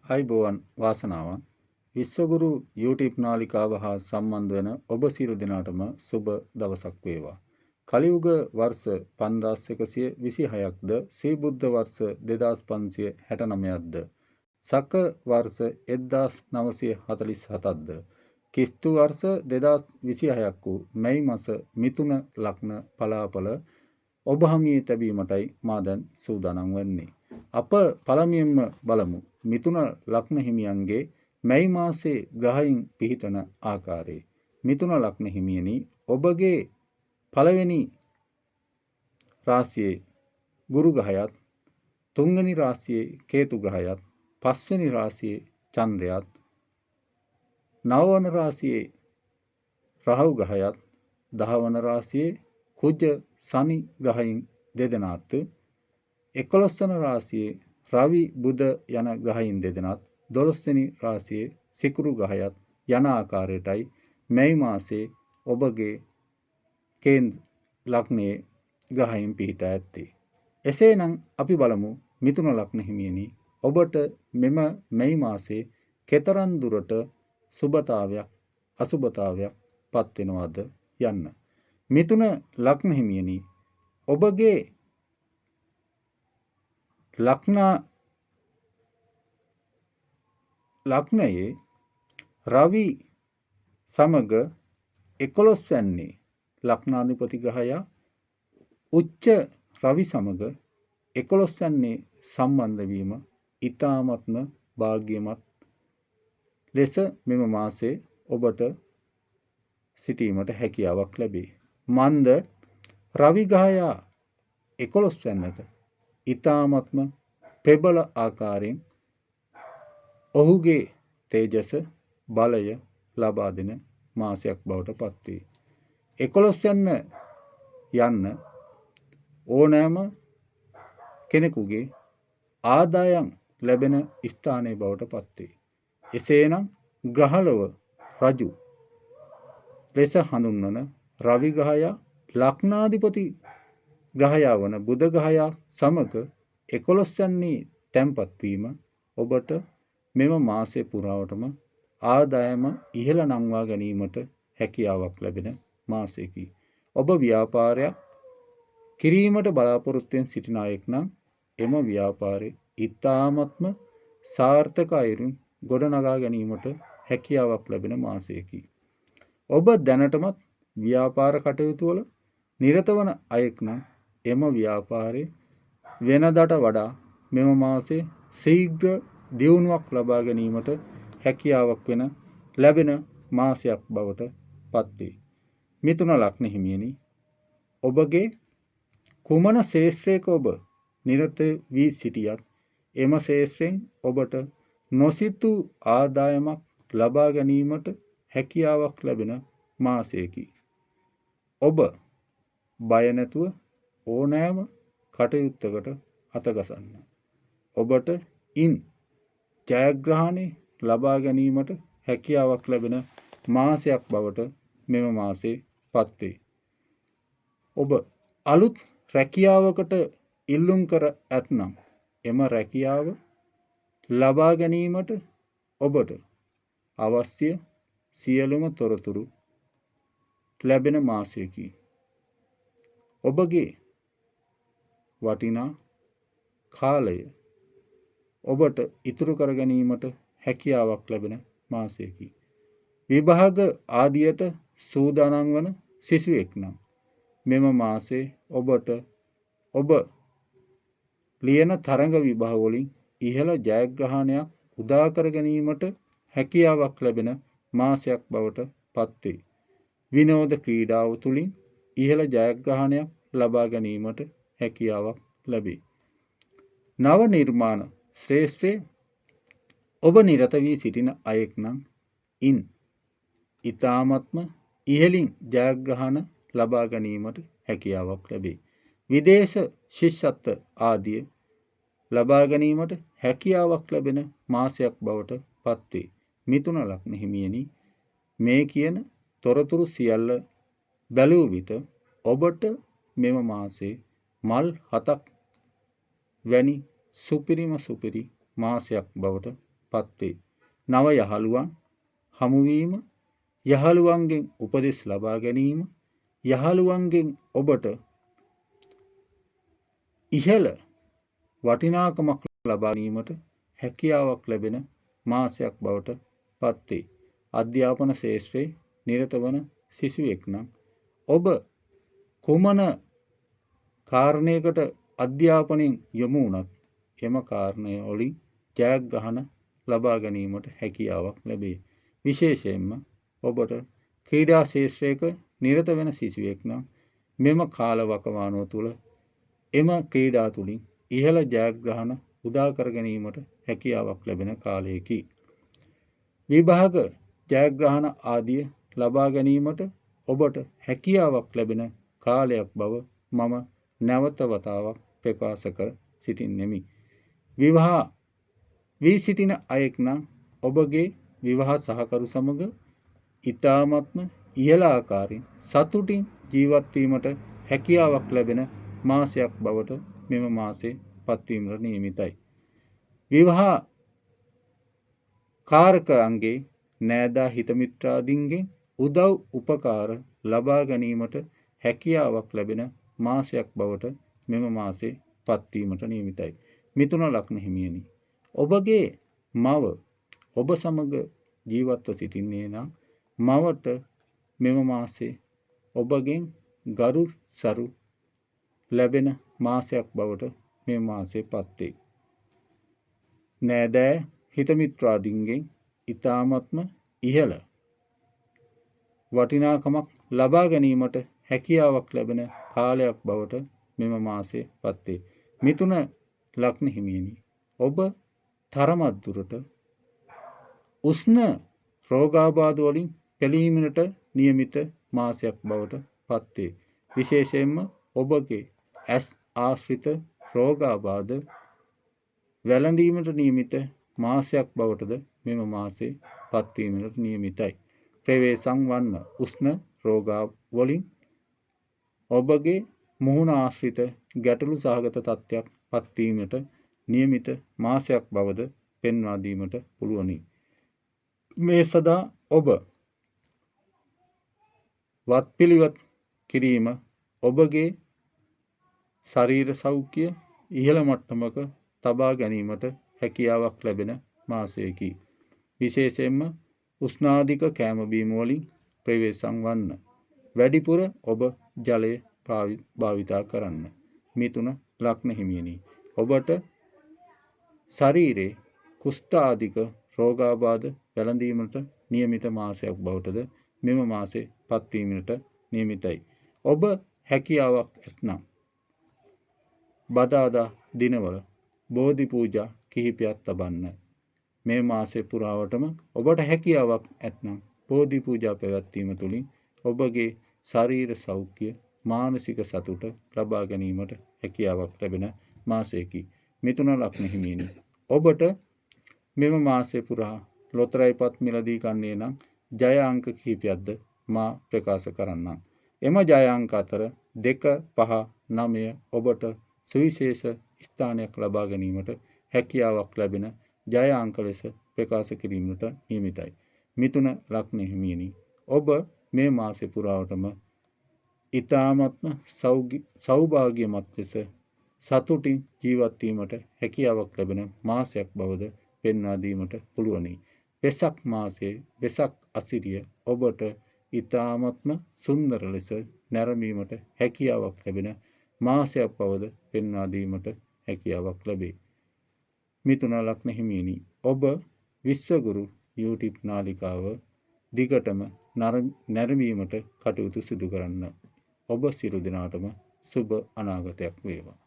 අයිබෝවන් වාසනාවන් විශ්වගුරු YouTube නාලිකාව හා සම්බන්ධ වෙන ඔබ සියලු දෙනාටම සුබ දවසක් වේවා. කලියුග වර්ෂ 5126ක්ද ශ්‍රී බුද්ධ වර්ෂ 2569ක්ද සක වර්ෂ 1947ක්ද කිස්තු වර්ෂ 2026ක් වූ මැයි මාස මිථුන ලග්න පලාපල ඔබ හමුවේ තැබීමටයි මා දැන් සූදානම් වන්නේ. අප පළමුවෙන්ම බලමු මිථුන ලග්න හිමියන්ගේ මැයි මාසයේ ග්‍රහයන් පිහිටන ආකාරය. මිථුන ලග්න හිමියනි, ඔබගේ පළවෙනි රාශියේ ගුරු ග්‍රහයත්, තුන්වෙනි රාශියේ කේතු ග්‍රහයත්, පස්වෙනි රාශියේ චන්ද්‍රයත්, නවවන රාශියේ රාහු ග්‍රහයත්, දහවන රාශියේ කුජ සනි ග්‍රහයන් දෙදෙනාත්, 11 වන රාශියේ රවි බුධ යන ග්‍රහයන් දෙදෙනාත්, 12 වෙනි රාශියේ සිකුරු ග්‍රහයත් යන ආකාරයටයි මැයි මාසයේ ඔබගේ කේන්ද්‍ර ලග්නයේ ග්‍රහයන් පිහිටා ඇත්තේ. එසේනම් අපි බලමු මිථුන ලග්න හිමියනි, ඔබට මෙම මැයි මාසයේ කෙතරම් දුරට සුබතාවයක් අසුබතාවයක් පත් වෙනවද යන්න. මිථුන ලග්න හිමියනි, ඔබගේ ලග්නයේ රවි සමග 11 වැන්නේ ලග්නාධිපති ග්‍රහයා උච්ච රවි සමග 11 වැන්නේ සම්බන්ධ වීම ඊ타මත්ම වාග්යමත් ලෙස මෙම මාසයේ ඔබට සිටීමට හැකියාවක් ලැබේ. මන්ද රවි ග්‍රහයා 11 වැන්නට ඊ타මත්ම ප්‍රබල ආකාරයෙන් ඔහුගේ තේජස බලය ලබා දෙන මාසයක් බවට පත්වේ. 11 යන්න යන්න ඕනෑම කෙනෙකුගේ ආදායම් ලැබෙන ස්ථානයේ බවට පත්වේ. එසේනම් ග්‍රහලොව රජු ලෙස හඳුන්වන රවි ග්‍රහයා ලග්නාධිපති ග්‍රහයා වන බුධ ග්‍රහයා සමග 11 යන්නේ තැන්පත් වීම ඔබට මෙම මාසය පුරාවටම ආදායම ඉහළ නංවා ගැනීමට හැකියාවක් ලැබෙන මාසයකි. ඔබ ව්‍යාපාරයක් කිරීමට බලාපොරොත්තුවෙන් සිටින අයෙක් නම් එම ව්‍යාපාරයේ ඊ타මත්ම සාර්ථක අයුරින් ගොඩනගා ගැනීමට හැකියාවක් ලැබෙන මාසයකි. ඔබ දැනටමත් ව්‍යාපාර කටයුතු වල නිරත වන අයෙක් නම් එම ව්‍යාපාරයේ වෙනදාට වඩා මෙම මාසයේ ශීඝ්‍ර දියුණුවක් ලබා ගැනීමට හැකියාවක් ලැබෙන මාසයක් බවට පත්වේ. මිථුන ලග්න හිමියනි, ඔබගේ කුමන ශේෂ්ත්‍රයක ඔබ නිරත වී සිටියත් එම ශේෂ්ත්‍රයෙන් ඔබට නොසිතූ ආදායමක් ලබා ගැනීමට හැකියාවක් ලැබෙන මාසයකි. ඔබ බය නැතුව ඕනෑම කටයුත්තකට අතගසන්න. ඔබට ඉන් ජයග්‍රහණය ලබා ගැනීමට හැකියාවක් ලැබෙන මාසයක් බවට මෙම මාසයේ පත්වේ. ඔබ අලුත් රැකියාවකට ඉල්ලුම් කර ඇතනම් එම රැකියාව ලබා ගැනීමට ඔබට අවශ්‍ය සියලුම තොරතුරු ලැබෙන මාසයකි. ඔබගේ වටිනා කාලය ඔබට ඉතුරු කර ගැනීමට හැකියාවක් ලැබෙන මාසයකි. විභාග ආදියට සූදානම් වන සිසුවෙක් නම් මෙම මාසයේ ඔබට ඔබ ලියන තරඟ විභාග වලින් ඉහළ ජයග්‍රහණයක් උදා කර ගැනීමට හැකියාවක් ලැබෙන මාසයක් බවට පත්වේ. විනෝද ක්‍රීඩාව තුළින් ඉහළ ජයග්‍රහණයක් ලබා ගැනීමට හැකියාවක් ලැබේ. නව නිර්මාණ ශ්‍රේෂ්ඨයේ ඔබ නිරත වී සිටින අයෙක් නම් ඉන් ඊ타මත්ම ඉහළින් ජයග්‍රහණ ලබා ගැනීමට හැකියාවක් ලැබේ. විදේශ ශිෂ්‍යත්ව ආදිය ලබා ගැනීමට හැකියාවක් ලැබෙන මාසයක් බවට පත්වේ. මිථුන ලග්න හිමියනි, මේ කියන තොරතුරු සියල්ල බැලූ විට ඔබට මෙම මාසයේ මල් 7ක් වැනි සුපිරිම සුපිරි මාසයක් බවට පත්වේ. නව යහළුවන් හමුවීම, යහළුවන්ගෙන් උපදෙස් ලබා ගැනීම, යහළුවන්ගෙන් ඔබට ඉහළ වටිනාකමක් ලබා ගැනීමට හැකියාවක් ලැබෙන මාසයක් බවට පත්වේ. අධ්‍යාපන ශාස්ත්‍රයේ නිරත වන සිසුවෙක් නම් ඔබ කුමන කාරණයකට අධ්‍යාපනයෙන් යොමු වුණත් එම කාරණය වලින් ජයග්‍රහණ ලබා ගැනීමට හැකියාවක් ලැබේ. විශේෂයෙන්ම ඔබට ක්‍රීඩා ශාස්ත්‍රයක නිරත වෙන සිසුවෙක් නම් මෙම කාලවකවානුව තුළ එම ක්‍රීඩා තුළින් ඉහළ ජයග්‍රහණ උදා කර ගැනීමට හැකියාවක් ලැබෙන කාලයකි. විභාග ජයග්‍රහණ ආදිය ලබා ගැනීමට ඔබට හැකියාවක් ලැබෙන කාලයක් බව මම නැවත වතාවක් ප්‍රකාශ කර සිටින්නෙමි. විවාහ වී සිටින අයෙක් නම් ඔබගේ විවාහ සහකරු සමග ඉතාමත්ම ඉහළ ආකාරයෙන් සතුටින් ජීවත් වීමට හැකියාවක් ලැබෙන මාසයක් බවට මෙම මාසයේ පත්වීමට නියමිතයි. විවාහ කාරකයන්ගේ නෑදා හිතමිත්‍රාදීන්ගෙන් උදව් උපකාර ලබා ගැනීමට හැකියාවක් ලැබෙන මාසයක් බවට මෙම මාසයේ පත්වීමට නියමිතයි. මිථුන ලග්න හිමියනි, ඔබගේ මව ඔබ සමග ජීවත්ව සිටින්නේ නම් මවට මෙම මාසයේ ඔබගෙන් ගරු සරු ලැබෙන මාසයක් බවට මේ මාසයේ පත්වේ. නෑදෑ හිතමිත්‍රාදීන්ගෙන් ඉතාමත්ම ඉහළ වටිනාකමක් ලබා ගැනීමට හැකියාවක් ලැබෙන කාලයක් බවට මෙම මාසයේ පත්වේ. මිථුන ලග්න හිමියනි, ඔබ තරමක් දුරට උෂ්ණ රෝගාබාධ වලින් පෙළීමට නියමිත මාසයක් බවට පත්වේ. විශේෂයෙන්ම ඔබගේ ඇස් ආශ්‍රිත රෝගාබාධ වැළඳීමට නියමිත මාසයක් බවටද මෙම මාසයේ පත්වීමට නියමිතයි. ප්‍රවේශම් වන්න උෂ්ණ රෝගා වලින් ඔබගේ මුහුණ ආශ්‍රිත ගැටලු සහගත තත්ත්වයක් පත්වීමට නියමිත මාසයක් බවද පෙන්වා දීමට පුළුවනි. මේ සදා ඔබ වත්පිළිවෙත් කිරීම ඔබගේ ශරීර සෞඛ්‍ය ඉහළ මට්ටමක තබා ගැනීමට හැකියාවක් ලැබෙන මාසයකි. විශේෂයෙන්ම උෂ්ණාධික කෑම බීම වලින් ප්‍රවේශම් වන්න. වැඩිපුර ඔබ ජලය භාවිතා කරන්න. මිථුන ලග්න හිමියනි, ඔබට ශරීරයේ කුෂ්ඨාධික රෝගාබාධ වැළඳීමට නියමිත මාසයක් බවටද මෙම මාසයේ පත්වීමට නියමිතයි. ඔබ හැකියාවක් ඇතනම් බදාදා දිනවල බෝධි පූජා කිහිපයක් තබන්න. මේ මාසය පුරාවටම ඔබට හැකියාවක් ඇතනම් බෝධි පූජා පැවැත්වීම තුළින් ඔබගේ ශරීර සෞඛ්‍ය මානසික සතුට ලබා ගැනීමට හැකියාවක් ලැබෙන මාසයකි. මිථුන ලග්න හිමියනි, ඔබට මෙම මාසය පුරා ලොතරැයිපත් මිලදී ගන්නේ නම් ජය අංක කිහිපයක්ද මා ප්‍රකාශ කරන්නම්. එම ජය අංක අතර 2, 5, 9 ඔබට සුවිශේෂ ස්ථානයක් ලබා ගැනීමට හැකියාවක් ලැබෙන ජය අංක ලෙස ප්‍රකාශ කිරීමට නියමිතයි. මිථුන ලග්න හිමියනි, ඔබ මේ මාසය පුරාවටම ඉතාමත්ම සෞභාග්‍යමත් ලෙස සතුටින් ජීවත් වීමට හැකියාවක් ලැබෙන මාසයක් බවද පෙන්වා දීමට පුළුවනි. වෙසක් මාසයේ වෙසක් අසිරිය ඔබට ඉතාමත්ම සුන්දර ලෙස නැරඹීමට හැකියාවක් ලැබෙන මාසයක් බවද පෙන්වා දීමට හැකියාවක් ලැබේ. මිථුන ලග්න හිමියනි, ඔබ විශ්වගුරු YouTube නාලිකාව දිගටම නැරඹීමට කටයුතු සිදු කරන්න. ඔබ සියලු දෙනාටම සුබ අනාගතයක් වේවා.